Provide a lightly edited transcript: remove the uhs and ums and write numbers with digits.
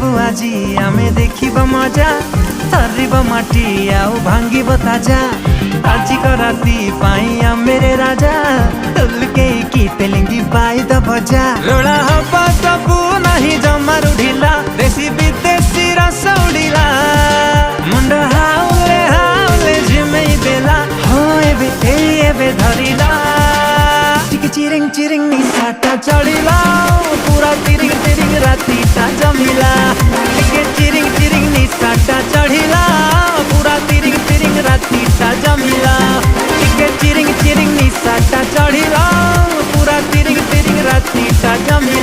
देबु आजी आमे देखिबा मजा थरिबा माटी आउ भांगिबा ताजा आजी को राती पाई मेरे राजा तुलके की तेलिंगी बाई द बजा रोड़ा हवा सबू नहीं जमारू ढिला देसी विदेशी रस उड़िला मुंड हाउले हाउले झिमेई बेला हो एबे धरिला टिके चिरिंग चिरिंग निसाटा चढ़िला पूरा तिरिंग तिरिंग राती ता जमिला टिके चिरिंग चिरिंग निसाटा चढ़िला पूरा तिरिंग तिरिंग राती ता जमिला टिके चिरिंग चिरिंग निसाटा चढ़िला पूरा तिरिंग तिरिंग राती ता जमिला।